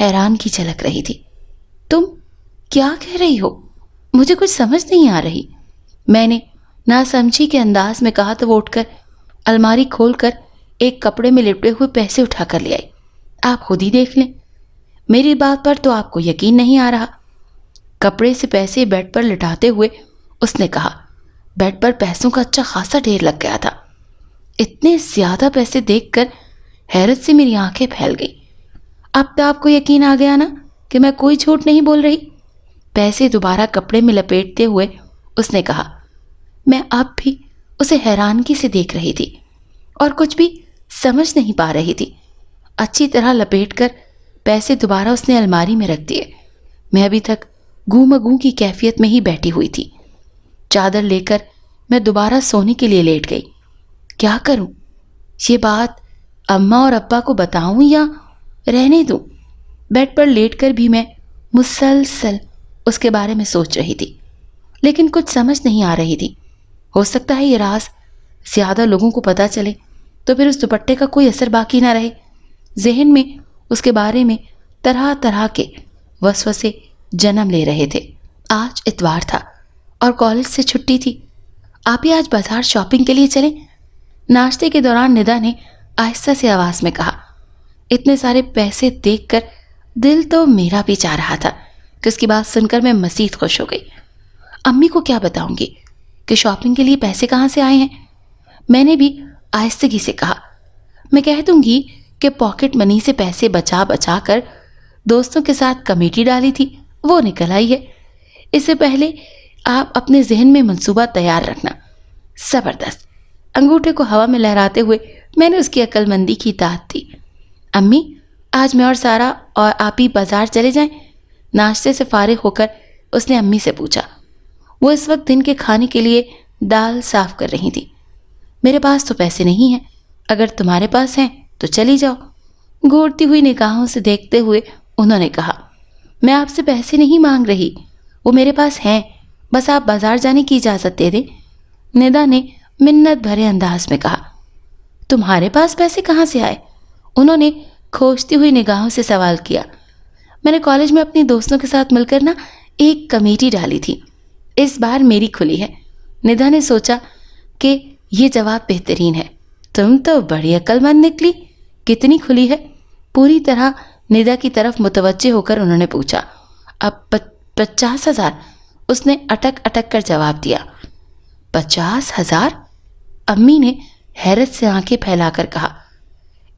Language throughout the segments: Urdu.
حیران کی جھلک رہی تھی۔ تم کیا کہہ رہی ہو؟ مجھے کچھ سمجھ نہیں آ رہی، میں نے ناسمجھی کے انداز میں کہا تو وہ اٹھ کر الماری کھول کر ایک کپڑے میں لپٹے ہوئے پیسے اٹھا کر لے آئی۔ آپ خود ہی دیکھ لیں، میری بات پر تو آپ کو یقین نہیں آ رہا۔ کپڑے سے پیسے بیڈ پر لٹاتے ہوئے اس نے کہا۔ بیڈ پر پیسوں کا اچھا خاصا ڈھیر لگ گیا تھا۔ اتنے زیادہ پیسے دیکھ کر حیرت سے میری آنکھیں پھیل گئی۔ اب تو آپ کو یقین آ گیا نا کہ میں کوئی جھوٹ نہیں بول رہی؟ پیسے دوبارہ کپڑے میں لپیٹتے ہوئے اس نے کہا۔ میں اب بھی اسے حیرانگی سے دیکھ رہی تھی اور کچھ بھی سمجھ نہیں پا رہی تھی۔ اچھی طرح لپیٹ کر پیسے دوبارہ اس نے الماری میں رکھ دیے۔ میں ابھی تک گم گم کی کیفیت میں ہی بیٹھی ہوئی تھی۔ چادر لے کر میں دوبارہ سونے کے لیے لیٹ گئی۔ کیا کروں؟ یہ بات اماں اور ابا کو بتاؤں یا رہنے دوں؟ بیڈ پر لیٹ کر بھی میں مسلسل اس کے بارے میں سوچ رہی تھی، لیکن کچھ سمجھ نہیں آ رہی تھی۔ ہو سکتا ہے یہ راز زیادہ لوگوں کو پتہ چلے تو پھر اس دوپٹے کا کوئی اثر باقی نہ رہے۔ ذہن میں اس کے بارے میں طرح طرح کے وسوسے جنم لے رہے تھے۔ آج اتوار تھا اور کالج سے چھٹی تھی۔ آپ ہی آج بازار شاپنگ کے لیے چلیں؟ ناشتے کے دوران ندا نے آہستہ سے آواز میں کہا۔ اتنے سارے پیسے دیکھ کر دل تو میرا بھی چاہ رہا تھا کہ اس کی بات سن کر میں مزید خوش ہو گئی۔ امی کو کیا بتاؤں گی کہ شاپنگ کے لیے پیسے کہاں سے آئے ہیں؟ میں نے بھی آہستگی سے کہا۔ میں کہہ دوں گی کہ پاکٹ منی سے پیسے بچا بچا کر دوستوں کے ساتھ کمیٹی ڈالی تھی، وہ نکل آئی ہے۔ اس سے پہلے آپ اپنے ذہن میں منصوبہ تیار رکھنا۔ زبردست۔ انگوٹھے کو ہوا میں لہراتے ہوئے میں نے اس کی عقل مندی کی اطاعت دی۔ امی، آج میں اور سارا اور آپ ہی بازار چلے جائیں؟ ناشتے سے فارغ ہو کر اس نے امی سے پوچھا۔ وہ اس وقت دن کے کھانے کے لیے دال صاف کر رہی تھی۔ میرے پاس تو پیسے نہیں ہیں، اگر تمہارے پاس ہیں تو چلی جاؤ۔ گھورتی ہوئی نگاہوں سے دیکھتے ہوئے انہوں نے کہا۔ میں آپ سے پیسے نہیں مانگ رہی، وہ میرے پاس ہیں، بس آپ بازار جانے کی اجازت دے دیں۔ ندا نے منت بھرے انداز میں کہا۔ تمہارے پاس پیسے کہاں سے آئے؟ انہوں نے کھوجتی ہوئی نگاہوں سے سوال کیا۔ میں نے کالج میں اپنی دوستوں کے ساتھ مل کر ایک کمیٹی ڈالی تھی، اس بار میری کھلی ہے۔ ندا نے سوچا کہ یہ جواب بہترین ہے۔ تم تو بڑی عقل مند نکلی، کتنی کھلی ہے؟ پوری طرح ندا کی طرف متوجہ ہو کر انہوں نے پوچھا۔ اب 50,000، اس نے اٹک اٹک کر جواب دیا۔ 50,000؟ امی نے حیرت سے آنکھیں پھیلا کر کہا۔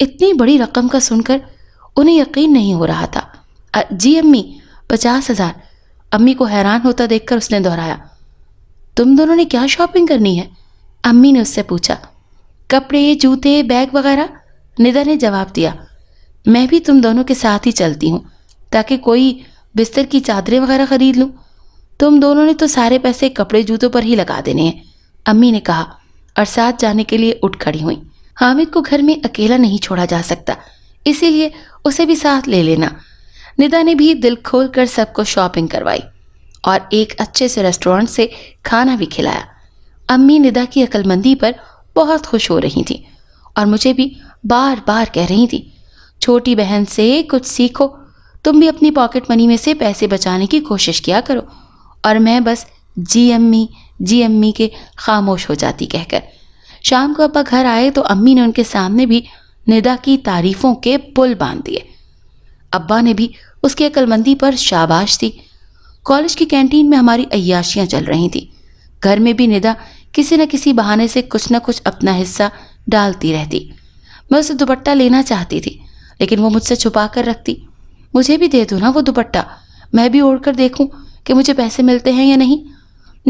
اتنی بڑی رقم کا سن کر انہیں یقین نہیں ہو رہا تھا۔ جی امی، 50,000۔ امی کو حیران ہوتا دیکھ کر اس نے دہرایا۔ تم دونوں نے کیا شاپنگ کرنی ہے؟ امی نے اس سے پوچھا۔ کپڑے، جوتے، بیگ وغیرہ، ندا نے جواب دیا۔ میں بھی تم دونوں کے ساتھ ہی چلتی ہوں تاکہ کوئی بستر کی چادریں وغیرہ خرید لوں۔ تم دونوں نے تو سارے پیسے کپڑے جوتوں پر ہی لگا دینے ہیں، امی نے کہا اور ساتھ جانے کے لیے اٹھ کھڑی ہوئیں۔ حامد کو گھر میں اکیلا نہیں چھوڑا جا سکتا، اسی لیے اسے بھی ساتھ لے لینا۔ ندا نے بھی دل کھول کر سب کو شاپنگ کروائی اور ایک اچھے سے ریسٹورنٹ سے کھانا بھی کھلایا۔ امی ندا کی عقل مندی پر بہت خوش ہو رہی تھیں اور مجھے بھی بار بار کہہ رہی تھیں، چھوٹی بہن سے کچھ سیکھو، تم بھی اپنی پاکٹ منی میں سے پیسے بچانے کی کوشش کیا کرو۔ اور میں بس جی امی کے خاموش ہو جاتی کہہ کر۔ شام کو ابا گھر آئے تو امی نے ان کے سامنے بھی ندا کی تعریفوں کے پل باندھ دیے۔ ابا نے بھی اس کی عقل مندی پر شاباش دی۔ کالج کی کینٹین میں ہماری عیاشیاں چل رہی تھیں۔ گھر میں بھی ندا کسی نہ کسی بہانے سے کچھ نہ کچھ اپنا حصہ ڈالتی رہتی۔ میں اسے دوپٹہ لینا چاہتی تھی لیکن وہ مجھ سے چھپا کر رکھتی۔ مجھے بھی دے دو نا وہ دوپٹہ، میں بھی اوڑھ کر دیکھوں کہ مجھے پیسے ملتے ہیں یا نہیں۔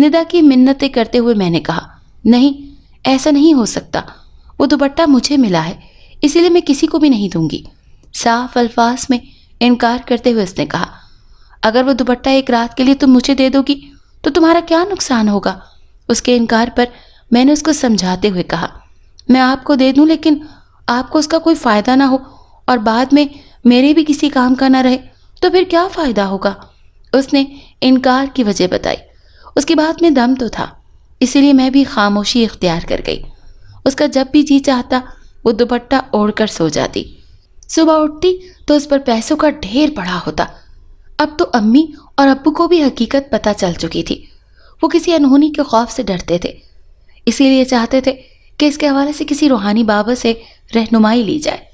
ندا کی منتیں کرتے ہوئے میں نے کہا، نہیں، ایسا نہیں ہو سکتا، وہ دوپٹہ مجھے ملا ہے، اسی لیے میں کسی کو بھی نہیں دوں گی۔ صاف الفاظ میں انکار کرتے ہوئے اس نے کہا۔ اگر وہ دوپٹہ ایک رات کے لیے تم مجھے دے دو گی تو تمہارا کیا نقصان ہوگا؟ اس کے انکار پر میں نے اس کو سمجھاتے ہوئے کہا، میں آپ کو دے دوں لیکن آپ کو اس کا کوئی فائدہ نہ ہو اور بعد میں میرے بھی کسی کام کا نہ رہے تو پھر کیا فائدہ ہوگا؟ اس نے انکار کی وجہ بتائی۔ اس کی بات میں دم تو تھا، اسی لیے میں بھی خاموشی اختیار کر گئی۔ اس کا جب بھی جی چاہتا وہ دوپٹہ اوڑھ کر سو جاتی۔ صبح اٹھتی تو اس پر پیسوں کا ڈھیر پڑا ہوتا۔ اب تو امی اور ابو کو بھی حقیقت پتہ چل چکی تھی۔ وہ کسی انہونی کے خوف سے ڈرتے تھے، اسی لیے چاہتے تھے کہ اس کے حوالے سے کسی روحانی بابا سے رہنمائی لی جائے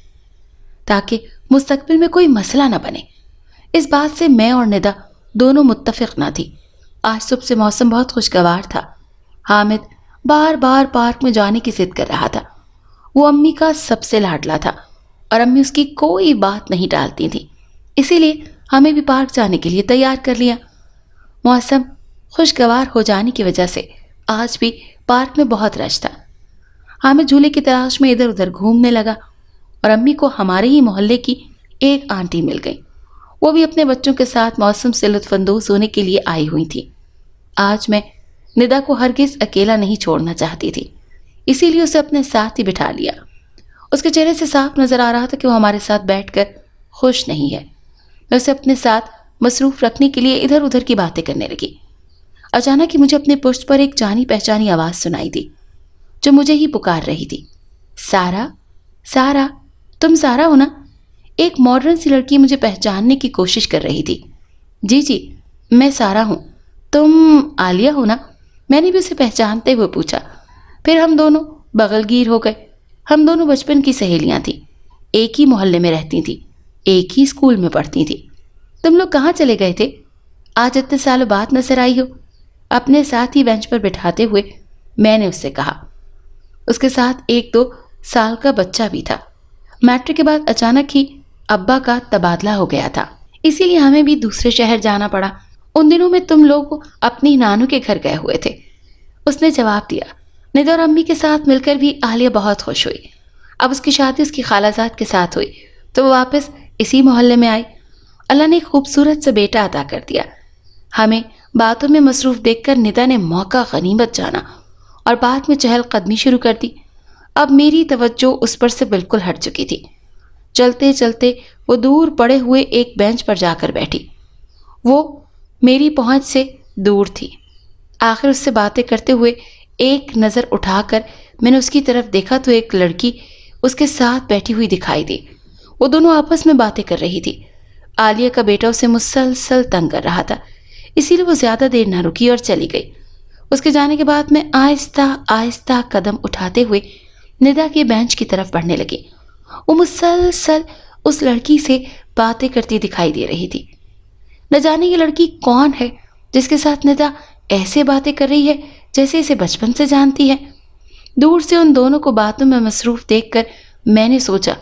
تاکہ مستقبل میں کوئی مسئلہ نہ بنے۔ اس بات سے میں اور ندا دونوں متفق نہ تھی۔ آج صبح سے موسم بہت خوشگوار تھا۔ حامد بار بار پارک میں جانے کی ضد کر رہا تھا۔ وہ امی کا سب سے لاڈلا تھا اور امی اس کی کوئی بات نہیں ٹالتی تھی، اسی لیے ہمیں بھی پارک جانے کے لیے تیار کر لیا۔ موسم خوشگوار ہو جانے کی وجہ سے آج بھی پارک میں بہت رش تھا۔ حامد جھولے کی تلاش میں ادھر ادھر گھومنے لگا اور امی کو ہمارے ہی محلے کی ایک آنٹی مل گئی۔ وہ بھی اپنے بچوں کے ساتھ موسم سے لطف اندوز ہونے کے لیے آئی ہوئی تھی۔ آج میں ندا کو ہرگز اکیلا نہیں چھوڑنا چاہتی تھی، اسی لیے اسے اپنے ساتھ ہی بٹھا لیا۔ اس کے چہرے سے صاف نظر آ رہا تھا کہ وہ ہمارے ساتھ بیٹھ کر خوش نہیں ہے۔ میں اسے اپنے ساتھ مصروف رکھنے کے لیے ادھر ادھر کی باتیں کرنے لگی۔ اچانک ہی مجھے اپنے پشت پر ایک جانی پہچانی آواز سنائی دی جو مجھے ہی پکار رہی تھی۔ سارا، سارا، تم سارا ہو نا؟ ایک ماڈرن سی لڑکی مجھے پہچاننے کی کوشش کر رہی تھی۔ جی جی، میں سارا ہوں۔ تم عالیہ ہو نا؟ میں نے بھی اسے پہچانتے ہوئے پوچھا۔ پھر ہم دونوں بغل گیر ہو گئے۔ ہم دونوں بچپن کی سہیلیاں تھیں، ایک ہی محلے میں رہتی تھیں، ایک ہی اسکول میں پڑھتی تھیں۔ تم لوگ کہاں چلے گئے تھے؟ آج اتنے سالوں بعد نظر آئی ہو۔ اپنے ساتھ ہی بینچ پر بٹھاتے ہوئے میں نے اس سے کہا۔ اس کے ساتھ 1-2 سال کا بچہ بھی تھا۔ میٹرک کے بعد اچانک ہی ابا کا تبادلہ ہو گیا تھا، اسی لیے ہمیں بھی دوسرے شہر جانا پڑا۔ ان دنوں میں تم لوگ اپنی نانو کے گھر گئے ہوئے تھے، اس نے جواب دیا۔ ندا اور امی کے ساتھ مل کر بھی عالیہ بہت خوش ہوئی۔ اب اس کی شادی اس کی خالہ زاد کے ساتھ ہوئی تو وہ واپس اسی محلے میں آئی۔ اللہ نے ایک خوبصورت سا بیٹا عطا کر دیا۔ ہمیں باتوں میں مصروف دیکھ کر ندا نے موقع غنیمت جانا اور بات میں چہل قدمی شروع کر دی۔ اب میری توجہ اس پر سے بالکل ہٹ چکی تھی۔ چلتے چلتے وہ دور پڑے ہوئے ایک بینچ پر جا کر بیٹھی۔ وہ میری پہنچ سے دور تھی۔ آخر اس سے باتیں کرتے ہوئے ایک نظر اٹھا کر میں نے اس کی طرف دیکھا تو ایک لڑکی اس کے ساتھ بیٹھی ہوئی دکھائی دی۔ وہ دونوں آپس میں باتیں کر رہی تھی۔ عالیہ کا بیٹا اسے مسلسل تنگ کر رہا تھا، اسی لیے وہ زیادہ دیر نہ رکی اور چلی گئی۔ اس کے جانے کے بعد میں آہستہ آہستہ قدم اٹھاتے ہوئے ندا کے بینچ کی طرف بڑھنے لگی۔ وہ مسلسل اس لڑکی سے باتیں کرتی دکھائی دے رہی تھی۔ نہ جانے یہ لڑکی کون ہے جس کے ساتھ ندا ایسے باتیں کر رہی ہے جیسے اسے بچپن سے جانتی ہے۔ دور سے ان دونوں کو باتوں میں مصروف دیکھ کر میں نے سوچا،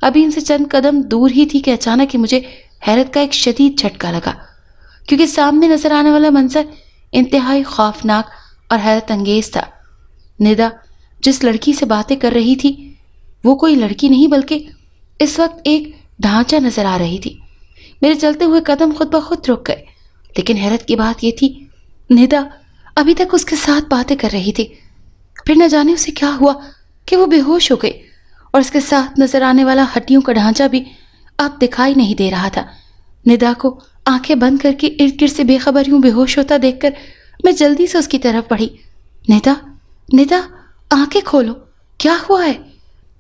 ابھی ان سے چند قدم دور ہی تھی کہ اچانک ہی مجھے حیرت کا ایک شدید جھٹکا لگا، کیونکہ سامنے نظر آنے والا منظر انتہائی خوفناک اور حیرت انگیز تھا۔ ندا جس لڑکی سے باتیں کر رہی تھی وہ کوئی لڑکی نہیں بلکہ اس وقت ایک ڈھانچہ نظر آ رہی تھی۔ میرے چلتے ہوئے قدم خود بخود رک گئے، لیکن حیرت کی بات یہ تھی ندا ابھی تک اس کے ساتھ باتیں کر رہی تھی۔ پھر نہ جانے اسے کیا ہوا کہ وہ بے ہوش ہو گئی اور اس کے ساتھ نظر آنے والا ہڈیوں کا ڈھانچہ بھی اب دکھائی نہیں دے رہا تھا۔ ندا کو آنکھیں بند کر کے ارد گرد سے بے خبر یوں بے ہوش ہوتا دیکھ کر میں جلدی سے اس کی طرف بڑھی۔ ندا، ندا، آنکھیں کھولو، کیا ہوا ہے؟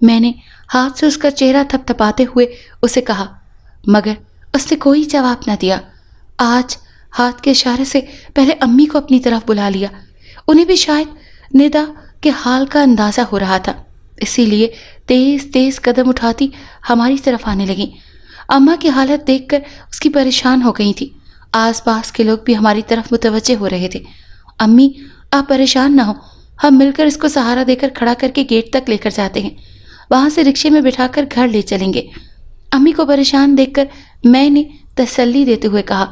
میں نے ہاتھ سے اس کا چہرہ تھپ تھپاتے ہوئے اسے کہا، مگر اس نے کوئی جواب نہ دیا۔ آج ہاتھ کے اشارے سے پہلے امی کو اپنی طرف بلا لیا۔ انہیں بھی شاید ندا کے حال کا اندازہ ہو رہا تھا، اسی لیے تیز تیز قدم اٹھاتی ہماری طرف آنے لگیں۔ اماں کی حالت دیکھ کر اس کی پریشان ہو گئی تھی۔ آس پاس کے لوگ بھی ہماری طرف متوجہ ہو رہے تھے۔ امی، آپ پریشان نہ ہو، ہم مل کر اس کو سہارا دے کر کھڑا کر کے گیٹ تک لے کر جاتے ہیں، وہاں سے رکشے میں بٹھا کر گھر لے چلیں گے۔ امی کو پریشان دیکھ کر میں نے تسلی دیتے ہوئے کہا۔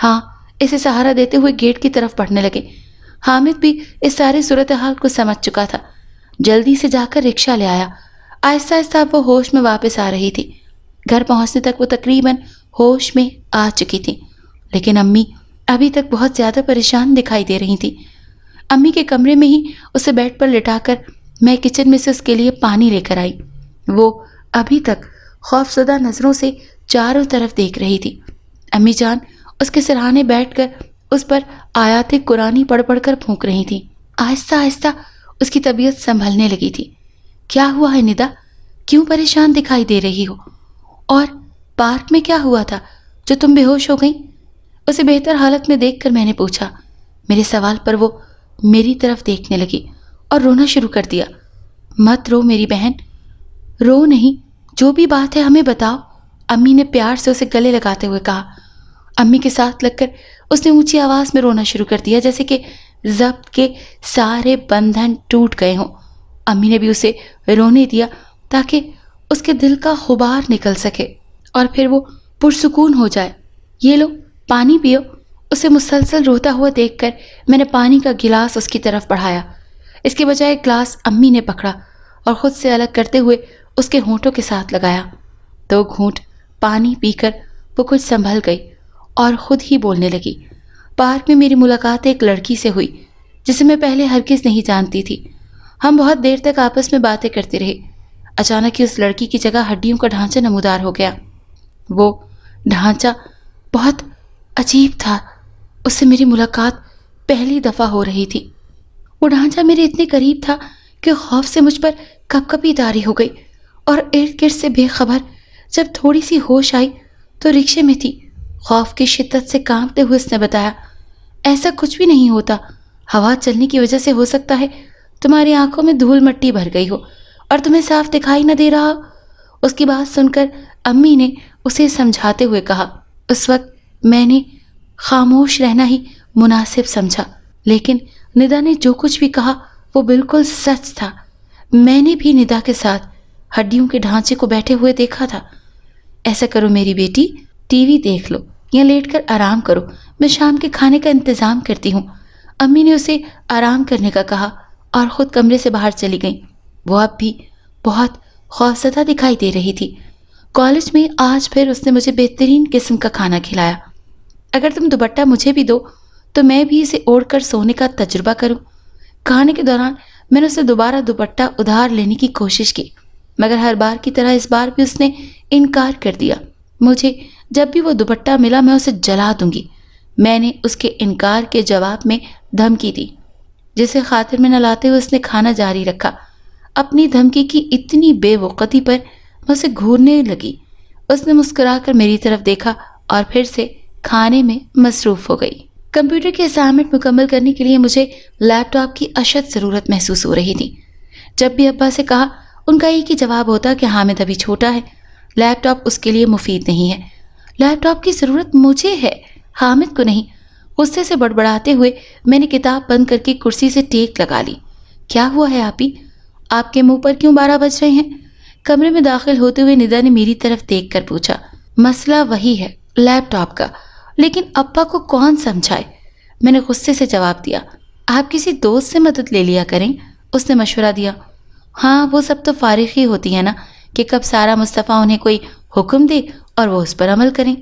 ہاں، اسے سہارا دیتے ہوئے گیٹ کی طرف بڑھنے لگے۔ حامد بھی اس ساری صورتحال کو سمجھ چکا تھا، جلدی سے جا کر رکشہ لے آیا۔ آہستہ آہستہ وہ ہوش میں واپس آ رہی تھی۔ گھر پہنچنے تک وہ تقریباً ہوش میں آ چکی تھی، لیکن امی ابھی تک بہت زیادہ پریشان دکھائی دے رہی تھی۔ امی کے کمرے میں ہی اسے بیڈ پر لٹا کر میں کچن میں سے اس کے لیے پانی لے کر آئی۔ وہ ابھی تک خوفزدہ نظروں سے چاروں طرف دیکھ رہی تھی۔ امی جان اس کے سرہانے بیٹھ کر اس پر آیات قرآنی پڑھ پڑھ کر پھونک رہی تھی۔ آہستہ آہستہ اس کی طبیعت سنبھلنے لگی تھی۔ کیا ہوا ہے ندا؟ کیوں پریشان دکھائی دے رہی ہو؟ اور پارک میں کیا ہوا تھا جو تم بے ہوش ہو گئیں؟ اسے بہتر حالت میں دیکھ کر میں نے پوچھا۔ میرے سوال پر وہ میری طرف دیکھنے لگی اور رونا شروع کر دیا۔ مت رو میری بہن، رو نہیں، جو بھی بات ہے ہمیں بتاؤ، امی نے پیار سے اسے گلے لگاتے ہوئے کہا۔ امی کے ساتھ لگ کر اس نے اونچی آواز میں رونا شروع کر دیا، جیسے کہ ضبط کے سارے بندھن ٹوٹ گئے ہوں۔ امی نے بھی اسے رونے دیا تاکہ اس کے دل کا غبار نکل سکے اور پھر وہ پرسکون ہو جائے۔ یہ لو پانی پیو۔ اسے مسلسل روتا ہوا دیکھ کر میں نے پانی کا گلاس اس کی طرف بڑھایا۔ اس کے بجائے گلاس امی نے پکڑا اور خود سے الگ کرتے ہوئے اس کے ہونٹوں کے ساتھ لگایا۔ 2 گھونٹ پانی پی کر وہ کچھ سنبھل گئی اور خود ہی بولنے لگی۔ پارک میں میری ملاقات ایک لڑکی سے ہوئی جسے میں پہلے ہرگز نہیں جانتی تھی۔ ہم بہت دیر تک آپس میں باتیں کرتے رہے۔ اچانک ہی اس لڑکی کی جگہ ہڈیوں کا ڈھانچہ نمودار ہو گیا۔ وہ ڈھانچہ بہت عجیب تھا۔ اس سے میری ملاقات پہلی دفعہ ہو رہی تھی۔ وہ ڈھانچہ میرے اتنے قریب تھا کہ خوف سے مجھ پر کپکپی طاری ہو گئی اور ارد گرد سے بے خبر جب تھوڑی سی ہوش آئی تو رکشے میں تھی۔ خوف کی شدت سے کانپتے ہوئے اس نے بتایا، ایسا کچھ بھی نہیں ہوتا، ہوا چلنے کی وجہ سے ہو سکتا ہے تمہاری آنکھوں میں دھول مٹی بھر گئی ہو اور تمہیں صاف دکھائی نہ دے رہا۔ اس کی بات سن کر امی نے اسے سمجھاتے ہوئے کہا۔ اس وقت میں نے خاموش رہنا ہی مناسب سمجھا، لیکن ندا نے جو کچھ بھی کہا وہ بالکل سچ تھا۔ میں نے بھی ندا کے ساتھ ہڈیوں کے ڈھانچے کو بیٹھے ہوئے دیکھا تھا۔ ایسا کرو میری بیٹی، ٹی وی دیکھ لو یا لیٹ کر آرام کرو، میں شام کے کھانے کا انتظام کرتی ہوں۔ امی نے اسے آرام کرنے کا کہا اور خود کمرے سے باہر چلی گئیں۔ وہ اب بھی بہت خوفزدہ دکھائی دے رہی تھی۔ کالج میں آج پھر اس نے مجھے بہترین قسم کا کھانا کھلایا۔ اگر تم دوپٹہ مجھے بھی دو تو میں بھی اسے اوڑھ کر سونے کا تجربہ کروں۔ کھانے کے دوران میں نے اسے دوبارہ دوپٹہ ادھار لینے کی کوشش کی، مگر ہر بار کی طرح اس بار بھی اس نے انکار کر دیا۔ مجھے جب بھی وہ دوپٹہ ملا میں اسے جلا دوں گی۔ میں نے اس کے انکار کے جواب میں دھمکی دی، جسے خاطر میں نہ لاتے ہوئے اس نے کھانا جاری رکھا۔ اپنی دھمکی کی اتنی بے وقتی پر میں اسے گھورنے لگی۔ اس نے مسکرا کر میری طرف دیکھا اور پھر سے کھانے میں مصروف ہو گئی۔ کمپیوٹر کی اسائنمنٹ مکمل کرنے کے لیے مجھے لیپ ٹاپ کی اشد ضرورت محسوس ہو رہی تھی۔ جب بھی ابا سے کہا ان کا ایک ہی جواب ہوتا کہ حامد ابھی چھوٹا ہے، لیپ ٹاپ اس کے لیے مفید نہیں ہے۔ لیپ ٹاپ کی ضرورت مجھے ہے، حامد کو نہیں۔ غصے سے بڑبڑاتے ہوئے میں نے کتاب بند کر کے کرسی سے ٹیک لگا لی۔ کیا ہوا ہے آپی؟ آپ کے منہ پر کیوں 12 بج رہے ہیں؟ کمرے میں داخل ہوتے ہوئے ندا نے میری طرف دیکھ کر پوچھا۔ مسئلہ وہی ہے، لیپ ٹاپ کا، لیکن ابا کو کون سمجھائے؟ میں نے غصے سے جواب دیا۔ آپ کسی دوست سے مدد لے لیا کریں، اس نے مشورہ دیا۔ ہاں وہ سب تو فارغ ہی ہوتی ہے نا کہ کب سارا مصطفیٰ انہیں کوئی حکم دے اور وہ اس پر عمل کریں۔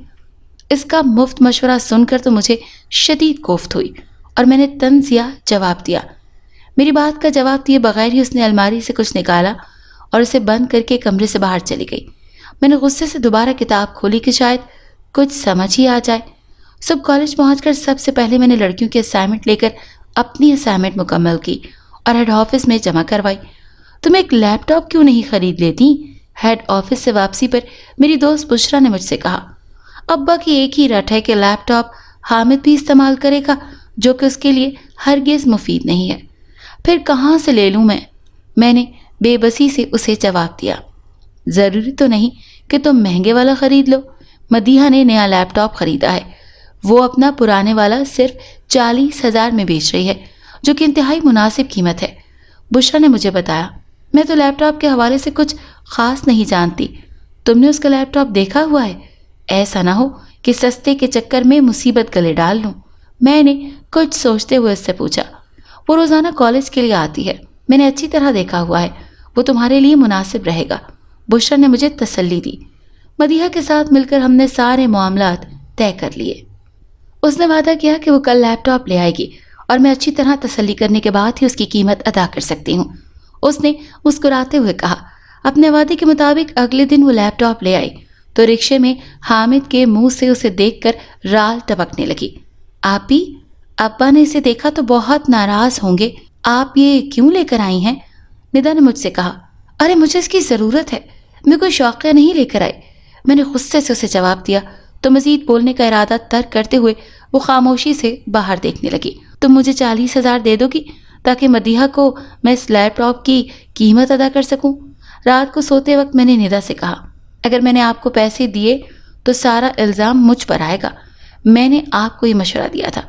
اس کا مفت مشورہ سن کر تو مجھے شدید کوفت ہوئی اور میں نے طنزیہ جواب دیا۔ میری بات کا جواب دیے بغیر ہی اس نے الماری سے کچھ نکالا اور اسے بند کر کے کمرے سے باہر چلی گئی۔ میں نے غصے سے دوبارہ کتاب کھولی کہ شاید کچھ سمجھ ہی آ جائے۔ صبح کالج پہنچ کر سب سے پہلے میں نے لڑکیوں کی اسائنمنٹ لے کر اپنی اسائنمنٹ مکمل کی اور ہیڈ آفس میں جمع کروائی۔ تم ایک لیپ ٹاپ کیوں نہیں خرید لیتی؟ ہیڈ آفس سے واپسی پر میری دوست بشرا نے مجھ سے کہا۔ ابا کی ایک ہی رٹ ہے کہ لیپ ٹاپ حامد بھی استعمال کرے گا، جو کہ اس کے لیے ہرگز مفید نہیں ہے۔ پھر کہاں سے لے لوں میں نے بے بسی سے اسے جواب دیا۔ ضروری تو نہیں کہ تم مہنگے والا خرید لو، مدیحہ نے نیا لیپ ٹاپ خریدا ہے، وہ اپنا پرانے والا صرف 40,000 میں بیچ رہی ہے، جو کہ انتہائی مناسب قیمت ہے، بشرا نے مجھے بتایا۔ میں تو لیپ ٹاپ کے حوالے سے کچھ خاص نہیں جانتی، تم نے اس کا لیپ ٹاپ دیکھا ہوا ہے؟ ایسا نہ ہو کہ سستے کے چکر میں مصیبت گلے ڈال لوں، میں نے کچھ سوچتے ہوئے اس سے پوچھا۔ وہ روزانہ کالج کے لیے آتی ہے، میں نے اچھی طرح دیکھا ہوا ہے، وہ تمہارے لیے مناسب رہے گا، بشرا نے مجھے تسلی دی۔ مدیحہ کے ساتھ مل کر ہم نے سارے معاملات طے کر لیے۔ اس نے وعدہ کیا کہ وہ کل لیپ ٹاپ لے آئے گی اور میں اچھی طرح تسلی کرنے کے بعد ہی اس کی قیمت ادا کر سکتی ہوں، اس نے مسکراتے ہوئے کہا۔ اپنے وعدے کے مطابق اگلے دن وہ لیپ ٹاپ لے آئی تو رکشے میں حامد کے منہ سے اسے دیکھ کر رال ٹپکنے لگی۔ آپی، ابا نے اسے دیکھا تو بہت ناراض ہوں گے، آپ یہ کیوں لے کر آئی ہیں؟ ندا نے مجھ سے کہا۔ ارے مجھے اس کی ضرورت ہے، میں کوئی شوقیہ نہیں لے کر آئی، میں نے غصے سے اسے جواب دیا تو مزید بولنے کا ارادہ ترک کرتے ہوئے وہ خاموشی سے باہر دیکھنے لگی۔ تم مجھے 40,000 دے دو گی تاکہ مدیحہ کو میں اس لیپ ٹاپ کی قیمت ادا کر سکوں؟ رات کو سوتے وقت میں نے ندا سے کہا، اگر میں نے آپ کو پیسے دیے تو سارا الزام مجھ پر آئے گا۔ میں نے آپ کو یہ مشورہ دیا تھا۔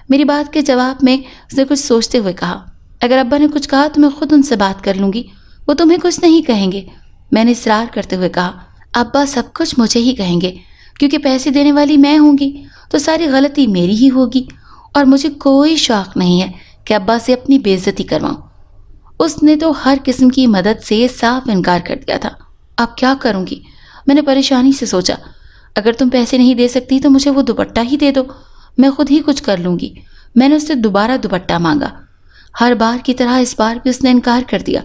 میری بات کے جواب میں اس نے کچھ سوچتے ہوئے کہا، اگر ابا نے کچھ کہا تو میں خود ان سے بات کر لوں گی، وہ تمہیں کچھ نہیں کہیں گے۔ میں نے اصرار کرتے ہوئے کہا، ابا سب کچھ مجھے ہی کہیں گے کیونکہ پیسے دینے والی میں ہوں گی تو ساری غلطی میری ہی ہوگی، اور مجھے کوئی شوق نہیں ہے کہ ابا سے اپنی بے عزتی کرواؤں۔ اس نے تو ہر قسم کی مدد سے صاف انکار کر دیا تھا۔ اب کیا کروں گی؟ میں نے پریشانی سے سوچا، اگر تم پیسے نہیں دے سکتی تو مجھے وہ دوپٹہ ہی دے دو، میں خود ہی کچھ کر لوں گی۔ میں نے اس سے دوبارہ دوپٹہ مانگا۔ ہر بار کی طرح اس بار بھی اس نے انکار کر دیا۔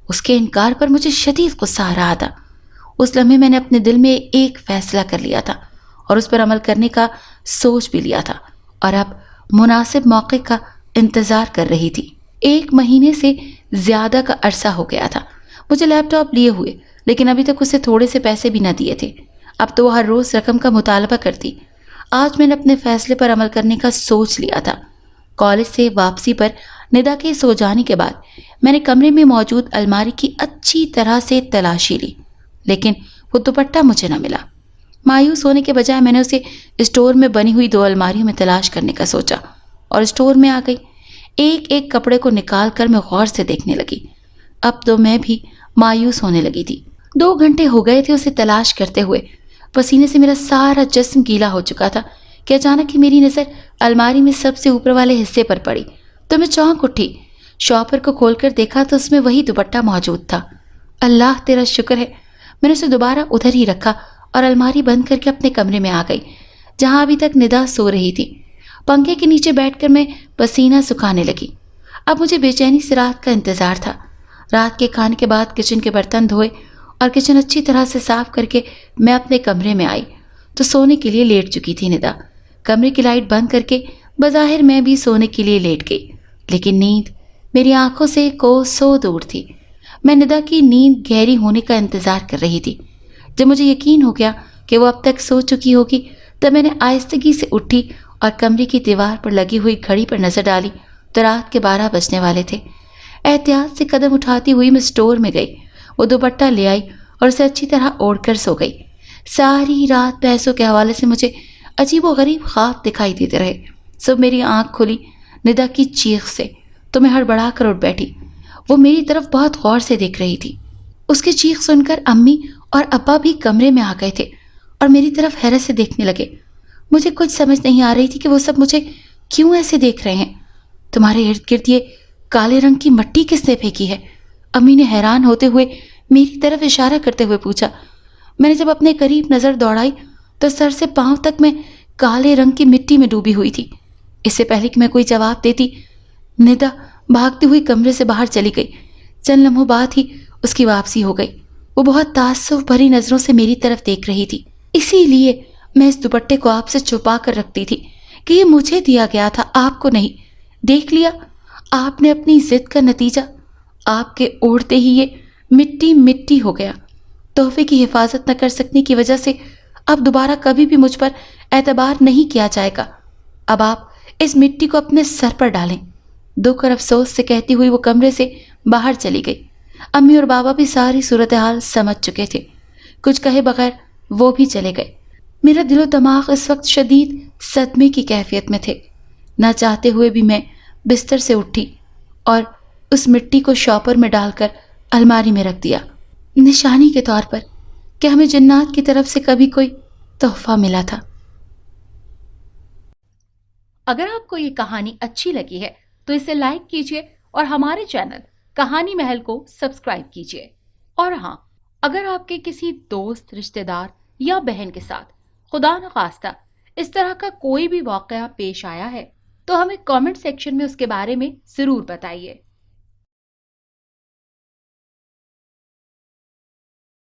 اس کے انکار پر مجھے شدید غصہ آ رہا تھا۔ اس لمحے میں نے اپنے دل میں ایک فیصلہ کر لیا تھا اور اس پر عمل کرنے کا سوچ بھی لیا تھا، اور اب مناسب موقع کا انتظار کر رہی تھی۔ 1 مہینے سے زیادہ کا عرصہ ہو گیا تھا مجھے لیپ ٹاپ لیے ہوئے، لیکن ابھی تک اسے تھوڑے سے پیسے بھی نہ دیے تھے۔ اب تو وہ ہر روز رقم کا مطالبہ کرتی۔ آج میں نے اپنے فیصلے پر عمل کرنے کا سوچ لیا تھا۔ کالج سے واپسی پر ندا کے سو جانے کے بعد میں نے کمرے میں موجود الماری کی اچھی طرح سے تلاشی لی، لیکن وہ دوپٹہ مجھے نہ ملا۔ مایوس ہونے کے بجائے میں نے اسے اسٹور میں بنی ہوئی 2 الماریوں میں تلاش کرنے کا سوچا اور اسٹور میں آ گئی۔ ایک ایک کپڑے کو نکال کر میں غور سے دیکھنے لگی۔ اب تو میں بھی مایوس ہونے لگی تھی۔ 2 گھنٹے ہو گئے تھے اسے تلاش کرتے ہوئے۔ پسینے سے میرا سارا جسم گیلا ہو چکا تھا کہ اچانک ہی میری نظر الماری میں سب سے اوپر والے حصے پر پڑی تو میں چونک اٹھی۔ شاپر کو کھول کر دیکھا تو اس میں وہی دوپٹہ موجود تھا۔ اللہ تیرا شکر ہے۔ میں نے اسے دوبارہ ادھر ہی رکھا اور الماری بند کر کے اپنے کمرے میں آ گئی جہاں ابھی تک ندا سو رہی تھی۔ پنکھے کے نیچے بیٹھ کر میں پسینہ سکھانے لگی۔ اب مجھے بے چینی سے رات کا انتظار تھا۔ رات کے کھانے کے بعد کچن کے برتن دھوئے اور کچن اچھی طرح سے صاف کر کے میں اپنے کمرے میں آئی تو سونے کے لیے لیٹ چکی تھی ندا۔ کمرے کی لائٹ بند کر کے بظاہر میں بھی سونے کے لیے لیٹ گئی، لیکن نیند میری آنکھوں سے کوسوں دور تھی۔ میں ندا کی نیند گہری ہونے کا انتظار کر رہی تھی۔ جب مجھے یقین ہو گیا کہ وہ اب تک سو چکی ہوگی تب میں نے آہستگی سے اٹھی اور کمرے کی دیوار پر لگی ہوئی گھڑی پر نظر ڈالی تو رات کے 12 بجنے والے تھے۔ احتیاط سے قدم اٹھاتی ہوئی میں اسٹور میں گئی، وہ دوپٹہ لے آئی اور اسے اچھی طرح اوڑھ کر سو گئی۔ ساری رات پیسوں کے حوالے سے مجھے عجیب و غریب خواب دکھائی دیتے رہے۔ صبح میری آنکھ کھلی ندا کی چیخ سے تو میں ہڑبڑا کر اٹھ بیٹھی۔ وہ میری طرف بہت غور سے دیکھ رہی تھی۔ اس کی چیخ سن کر امی اور ابا بھی کمرے میں آ گئے تھے اور میری طرف حیرت سے دیکھنے لگے۔ مجھے کچھ سمجھ نہیں آ رہی تھی کہ وہ سب مجھے کیوں ایسے دیکھ رہے ہیں۔ تمہارے ارد گرد یہ کالے رنگ کی مٹی کس نے پھینکی ہے؟ امی نے حیران ہوتے ہوئے میری طرف اشارہ کرتے ہوئے پوچھا۔ میں نے جب اپنے قریب نظر دوڑائی تو سر سے پاؤں تک میں کالے رنگ کی مٹی میں ڈوبی ہوئی تھی۔ اس سے پہلے کہ میں کوئی جواب دیتی ندا بھاگتی ہوئی کمرے سے باہر چلی گئی۔ چند لمحوں بعد ہی اس کی واپسی ہو گئی۔ وہ بہت تعصب بھری نظروں سے میری طرف دیکھ رہی تھی۔ اسی لیے میں اس دوپٹے کو آپ سے چھپا کر رکھتی تھی کہ یہ مجھے دیا گیا تھا، آپ کو نہیں۔ دیکھ لیا آپ نے اپنی ضد کا نتیجہ، آپ کے اوڑھتے ہی یہ مٹی مٹی ہو گیا۔ تحفے کی حفاظت نہ کر سکنے کی وجہ سے اب دوبارہ کبھی بھی مجھ پر اعتبار نہیں کیا جائے گا۔ اب آپ اس مٹی کو اپنے سر پر ڈالیں۔ دکھ اور افسوس سے کہتی ہوئی وہ کمرے سے باہر چلی گئی۔ امی اور بابا بھی ساری صورتحال سمجھ چکے تھے۔ کچھ کہے بغیر وہ بھی چلے گئے۔ میرا دل و دماغ اس وقت شدید صدمے کی کیفیت میں تھے۔ نہ چاہتے ہوئے بھی میں بستر سے اٹھی اور اس مٹی کو شاپر میں ڈال کر الماری میں رکھ دیا، نشانی کے طور پر کہ ہمیں جنات کی طرف سے کبھی کوئی تحفہ ملا تھا۔ اگر آپ کو یہ کہانی اچھی لگی ہے تو اسے لائک کیجیے اور ہمارے چینل کہانی محل کو سبسکرائب کیجیے۔ اور ہاں، اگر آپ کے کسی دوست، رشتہ دار یا بہن کے ساتھ خدا نخواستہ اس طرح کا کوئی بھی واقعہ پیش آیا ہے تو ہمیں کامنٹ سیکشن میں اس کے بارے میں ضرور بتائیے۔